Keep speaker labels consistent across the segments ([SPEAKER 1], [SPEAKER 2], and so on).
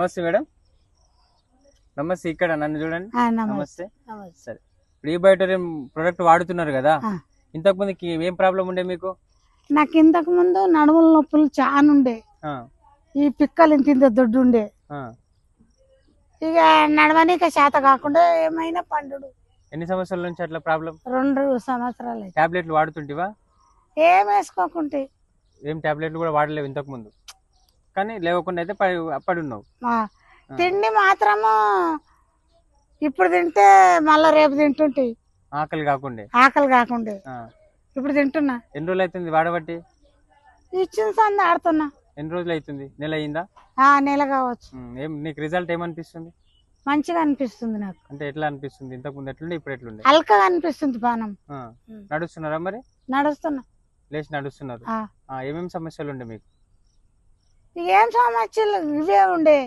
[SPEAKER 1] నమస్తే మేడం. నమస్తే. ఇక్కడ నన్ను చూడండి. నమస్తే. సరే, ఇప్పుడు ఈ బయోటోరియం ప్రొడక్ట్ వాడుతున్నారు కదా, ఇంతకు ముందుకి ఏం ప్రాబ్లం ఉండే మీకు?
[SPEAKER 2] నాకు ఇంతకు ముందు నడుముల నొప్పులు చాలా ఉండే, ఈ పిక్కలు ఇంత దొడ్డు ఉండే, ఇక నడవనిక చేత కాకుండా ఏమైనా పండు.
[SPEAKER 1] ఎన్ని సంవత్సరాల నుంచి అట్లా ప్రాబ్లం?
[SPEAKER 2] 2 సంవత్సరాలు.
[SPEAKER 1] టాబ్లెట్లు వాడుతుంటివా?
[SPEAKER 2] ఏం వేసుకోకుంటే.
[SPEAKER 1] ఏం టాబ్లెట్లు కూడా వాడలేవు ఇంతకు ముందు, కానీ లేవకుండా అయితే పడి ఉన్నావు.
[SPEAKER 2] తిండి మాత్రము ఇప్పుడు తింటే మళ్ళా రేపు తింటుంటే
[SPEAKER 1] ఆకలి కాకుండా
[SPEAKER 2] ఇప్పుడు తింటున్నా.
[SPEAKER 1] ఎన్ని రోజులు అవుతుంది వాడబట్టి?
[SPEAKER 2] ఇచ్చిన సంది ఆడుతున్నా.
[SPEAKER 1] ఎన్ని రోజులు అవుతుంది? నెల అయిందా?
[SPEAKER 2] నెల కావచ్చు.
[SPEAKER 1] ఏం నీకు రిజల్ట్ ఏమనిపిస్తుంది?
[SPEAKER 2] మంచిగా అనిపిస్తుంది నాకు.
[SPEAKER 1] అంటే ఎట్లా అనిపిస్తుంది? ఇంతకు ముందు ఎట్లుండే, ఇప్పుడు ఎట్లుండే?
[SPEAKER 2] హల్కగా అనిపిస్తుంది పానం.
[SPEAKER 1] నడుస్తున్నారా మరి?
[SPEAKER 2] నడుస్తున్నా.
[SPEAKER 1] లేచి నడుస్తున్నారు. ఏమేమి సమస్యలు ఉండే మీకు?
[SPEAKER 2] ఏం సమస్యలు ఇవే ఉండే,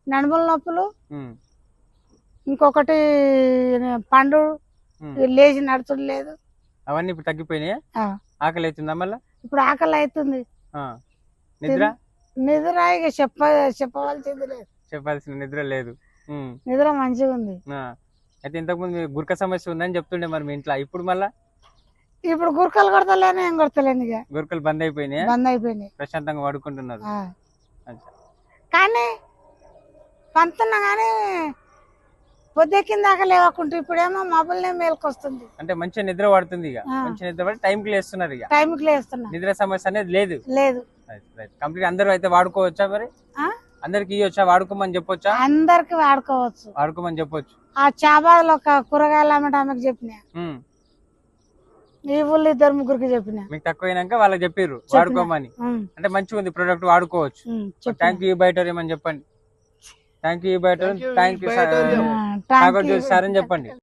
[SPEAKER 2] నడుముల నొప్పులు, ఇంకొకటి పండు, లేచి నడుచుడు లేదు.
[SPEAKER 1] అవన్నీ ఇప్పుడు తగ్గిపోయినాయా? ఆకలి అవుతుందా మళ్ళా?
[SPEAKER 2] ఇప్పుడు ఆకలి అవుతుంది. నిద్ర ఇక చెప్పవలసింది లేదు.
[SPEAKER 1] చెప్పాల్సిన నిద్ర లేదు.
[SPEAKER 2] నిద్ర మంచిగా ఉంది.
[SPEAKER 1] అయితే ఇంతకు ముందు గుర్క సమస్య ఉందని చెప్తుండే మరి మీ ఇంట్లో, ఇప్పుడు మళ్ళా?
[SPEAKER 2] ఇప్పుడు గురకలు కొడతలేను, ఏం కొడతలేను. ఇక
[SPEAKER 1] గురకలు బంద్ అయిపోయినాయి. ప్రశాంతంగా వాడుకుంటున్నారు.
[SPEAKER 2] కానీ పంతున్నా కానీ పొద్దెక్కిందాక లేవకుంటే ఇప్పుడేమో మబ్బులనే మేలుకొస్తుంది.
[SPEAKER 1] అంటే మంచిగా నిద్ర పడుతుంది. ఇక మంచి నిద్ర పడి టైంకి లేస్తున్నారు. ఇక
[SPEAKER 2] టైంకి లేస్తున్నా.
[SPEAKER 1] నిద్ర సమస్య అనేది లేదు. కంప్లీట్ అందరూ అయితే వాడుకోవచ్చా మరి? అందరికి ఇవ్వచ్చా? వాడుకోమని చెప్పొచ్చా?
[SPEAKER 2] అందరికి
[SPEAKER 1] వాడుకోమని చెప్పొచ్చు.
[SPEAKER 2] ఆ చాబాలో ఒక కూరగాయలు అమ్మటానికి చెప్పిన, ఈ ఊళ్ళో 2-3కి చెప్పిన.
[SPEAKER 1] మీకు తక్కువైనాక వాళ్ళకి చెప్పారు వాడుకోమని. అంటే మంచిగా ఉంది ప్రొడక్ట్, వాడుకోవచ్చు. థ్యాంక్ యూ బయోటోరియం అని చెప్పండి. థ్యాంక్ యూ బయోటోరియం. థ్యాంక్ యూ సార్ అని చెప్పండి.